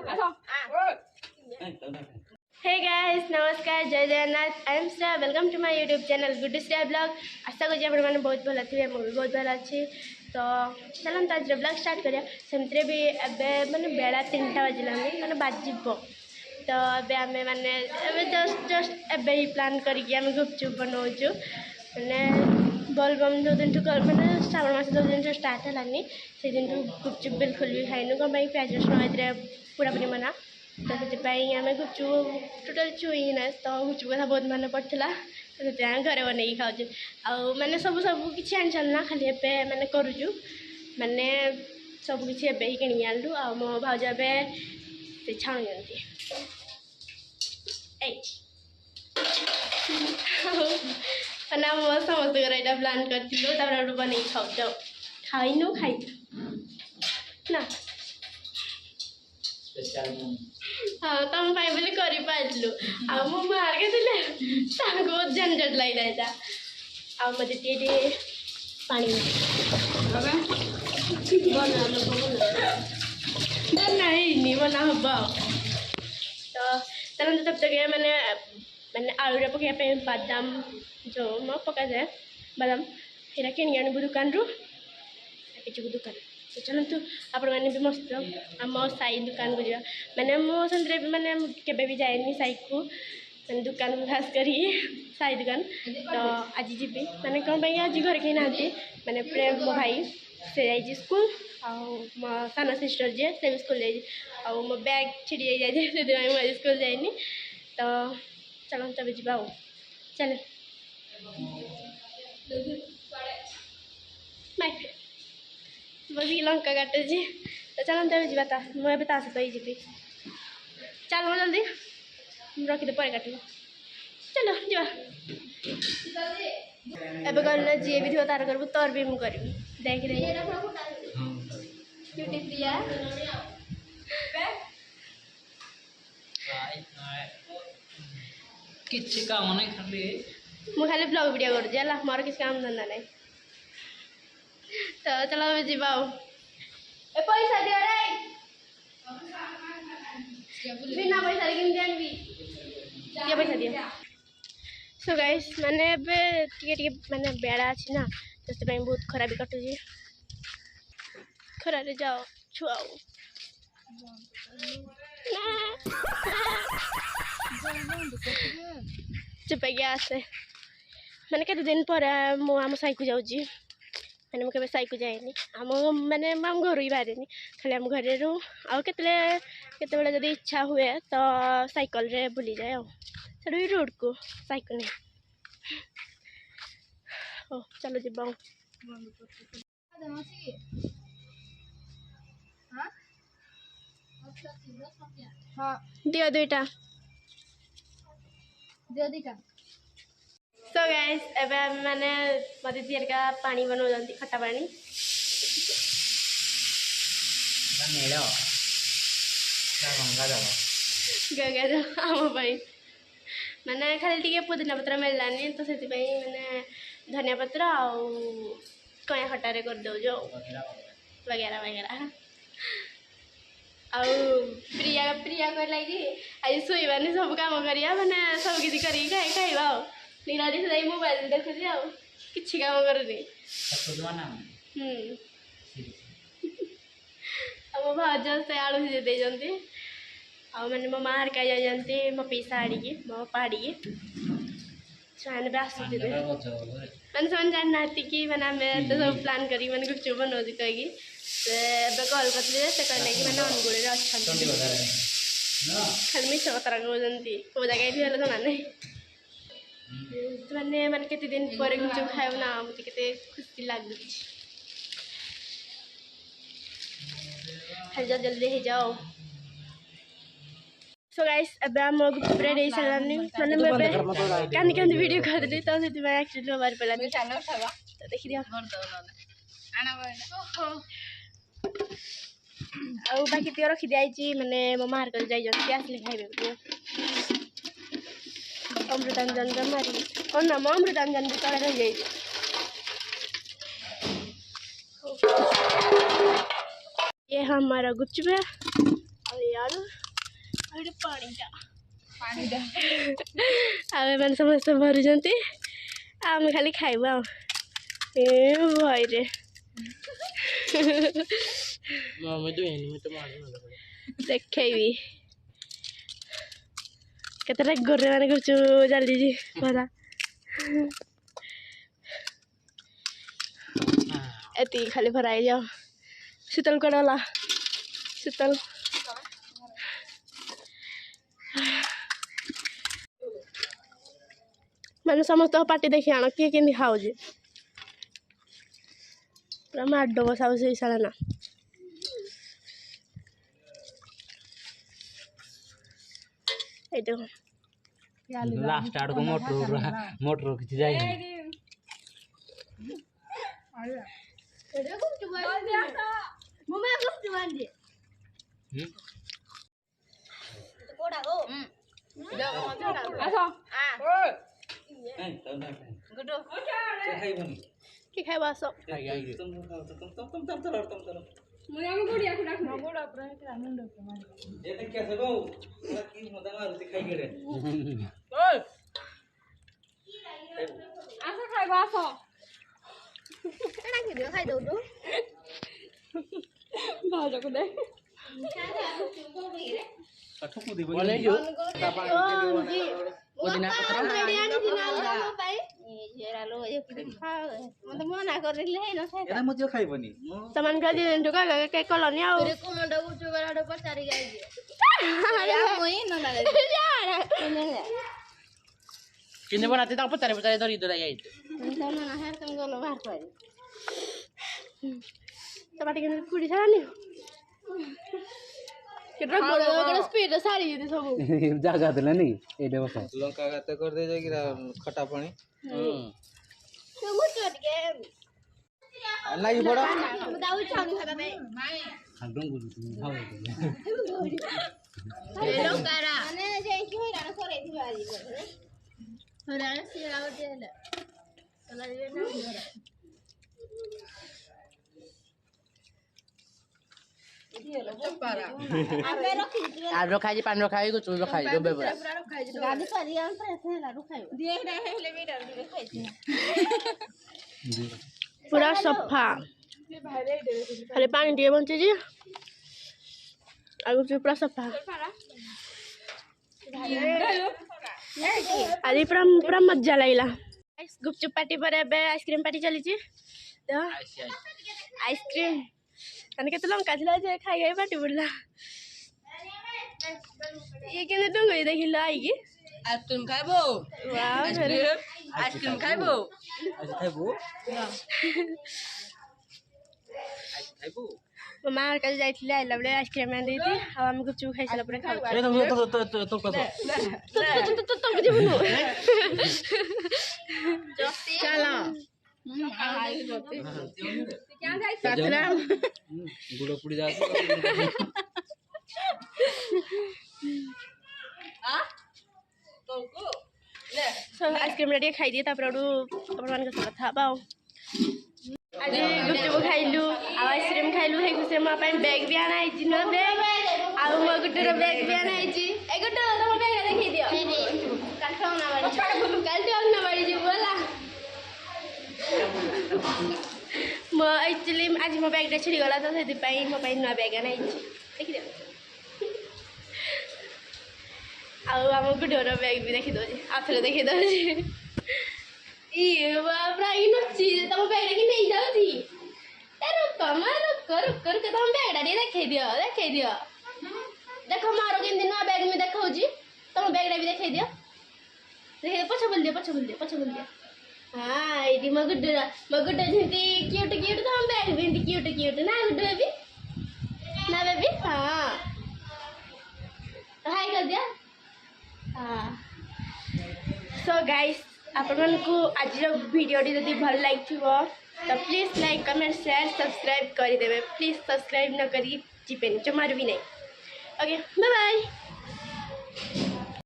हे guys नमस्कार जय Jagannath I am Shreya welcome to my YouTube channel Guddu Shreya blog आशा करूँ मैंने बहुत भल थे मुझे बहुत भल अच्छी तो चलते आज ब्लॉग स्टार्ट करिया सेमती भी एवं मानने बेला 3टा बाजिलानी मैंने बाजिब तो एवं मानने जस्ट एवं ही प्लान करके गुपचुप बनाऊँ मैंने बोलबम जो दिन मैंने श्रावण मास जो दिन स्टार्ट है से दिन गुपचुप बिल्कुल भी खाइन कौन प्याज रसुण पूरापूरी मना तो से आम गुपचुप टोटाल छुई ना तो गुपचुप कथा बहुत मन पड़ता तो घरे बन खाऊ आने सब किसी आनी चलना खाली एवं मैंने करुचु मैंने सब किसी एवं ही किणी आनलु आ मो भाज ए छाणुंट ना मो समस्त यहाँ प्लान करूँ बन खाऊ खाइनु खाई ना हाँ तुम बोली करूँ आ मो मार्के थे बहुत झंझट लगे आ मत पानी नहीं बना हम तो चलो तब तक मैंने मैंने आलू पकड़े बादाम जो मैं पका जाए बादाम यहाँ किणी आनबू दुकान रू दुकान तो चलतु आपण मैंने भी मस्त आम साई दुकान को जा मैंने मुझे मैंने केवे भी जाए साई को मैंने दुकान को खास कर साई दुकान तो आज जी मैंने कौन आज घर कहीं ना मैंने प्रेम मो भाई से जाइए स्कूल मो सान सिस्टर जी से भी स्कूल जाइए मो बैग छिड़ी जाए मुझे स्कूल जाइनी तो चलो तब जा चले बाय बस लंका काटे तो चलो तब जा मुझे ता सहित ही जी चल मो जल्दी रखीदे पर काट चलो जा एवं कहना जी भी थो तार करू तोर भी मुझे करी देख रही किसी काम नहीं खाली मुझे खाली ब्लॉग वीडियो करुँगी मोर किसी काम धंदा नहीं तो चलो जीवा पैसा दियो रे बिना पैसा कि पैसा दियो सो गाइस मैंने मैंने बेड़ा अच्छी ना तो बहुत खरा भी कटुची खरारे जाओ छुआओ चुपाई आसे मैंने कते दिन पर आम साई को जाऊँगी मैंने मुझे साई को जाए आम मैंने आम घर ही बाहर खाली आम घर रू आते जब इच्छा हुए तो साइकल रे बुली जाए साड़ी रोड को साइकल नहीं ओ चलो जी दियो दुईटा सो गाइस एवं मैंने मत का पानी बनाऊँ खट्टा पानी गंगा आम मैंने खाली टी पुदीना पत्र मिललानी तो से मैंने धनिया पत्र कया खटारे कर दो वगैरह वगैरह आउ प्रिया प्रिया कहला कि आज शोबानी सब कम करिया मैंने सब किसी कर खाइबा निराली से मोबाइल देखुची कि कम करनी मो भाज से आलू सीझे देती मैंने मो माँ हरका जाती मो पीसा आड़ी मो पाड़ी मैंने भी आसुचे मैंने से जाना कि मैंने आम तो सब प्लान करी मैंने गुपचुप बनाऊँ कहीकि कल कर कहले कि मैंने अनुगुड़ी अच्छा खाली मिछ कतरा कहते कौ जगह थी जमा नहीं मैंने मैंने केते दिन पर गुपचुप खाए ना मत के खुशी लगुच खाली जल्दी हो जाओ सो गाइस अब आम गुपचुप रेडी हो सारानी मैंने मुझे कांदी कांदी वीडियो कर दी तो से एक्चुअली मोबाइल पड़ा तो देखी दिया आउ बाकी तीर रखी दी मैंने मो मार कर जाइए आसले खाइबे अमृतांजन मारी कौन नाम अमृतांजन भी तले रही जाए ये हमारा गुपचुप है यार पानी आम मैंने समस्त भरुंट आम खाली खाइबू आ भयरे देखी केतटा गोरे मैंने कुछ चली भरा एति खाली भराई जाओ शीतल कड़े गला शीतल मैंने समस्त पार्टी देखी आण किए कि खाऊ पूरा माड बसा से साढ़े ना लास्ट आड़ को मोटर किसी जाए कि खाइबा सब teman kalian juga kayak kolonnya Kini pun nanti tak pecah dari itu ya itu. teman tinggal kudi sana nih kita गोड़ स्पीड सारी ये सब जागा देला नहीं एडे बस लंका गाते कर दे जाई खटा पानी तो मुझ के नाही बड़ा दाऊ छान खाता बे हाडों गुरु खाओ हेलो कारा माने जे की होइरा न करे थी बारी होरा से राव देला चला जे ना होरा Ad rokhaji pan rokhaji ko chul rokhaji do bebra. गाड़ी करी हम पैसे ला रुखाई देख रहे हैं ले वीडियो दिखाई पूरा सफा खाली पानी दिए बंचे जी आगु पूरा सफा आज पूरा पूरा मजा लगला गुपचुप पार्टी पर आइसक्रीम पार्टी चली तो आइसक्रीम मैंने के लंका जे खाई गई पार्टी बोला ये केने डंग देखि लो आई की Atum kaibo. वाह Atum kaibo. मम्मा का जाइथिले आइला बले आइसक्रीम आन देती अब हम गुपचुप खाइ छला पुरा खाउ ए तो तो बुझबनु Chala. सातरा गुड़ पुड़ी जाते सब आइसक्रीम रेडी खाइ दिए तापर अपन मान के सब था बाउ आज गुपचुप खाइलु आ आइसक्रीम खाइलु हे गुसे मा पाइन बैग भी आना आइछि न बैग आ म गुटर बैग भी आना आइछि ए गुटर तुम बैग देखि दियो काल ना बाड़ी जी बोला म एक्चुअली आज मो बैग छुड़ी गला तो सेति पई मो पई न बैग आना आइछि देखि दियो आउ हम गुटर बैग भी देखि दो आथले देखि दो ई बाबरा इन चीज तुम बैग लेके नहीं जाओ थी तेरे कमर कर के तुम बैग डाली देखे दियो देखो मारो के दिन बैग में देखो जी तुम बैग भी देखे दियो देखे पछ बोल दियो हां इडी मगुड जंती क्यूट तुम बैग भी क्यूट ना गुड बेबी हां हाय कर दिया हां सो गाइस आपण को आज वीडियो जब भल लगे तो please like comment share subscribe कर देवे प्लीज सब्सक्राइब न करी जीपेन जमार भी नहीं ओके बाय बाय।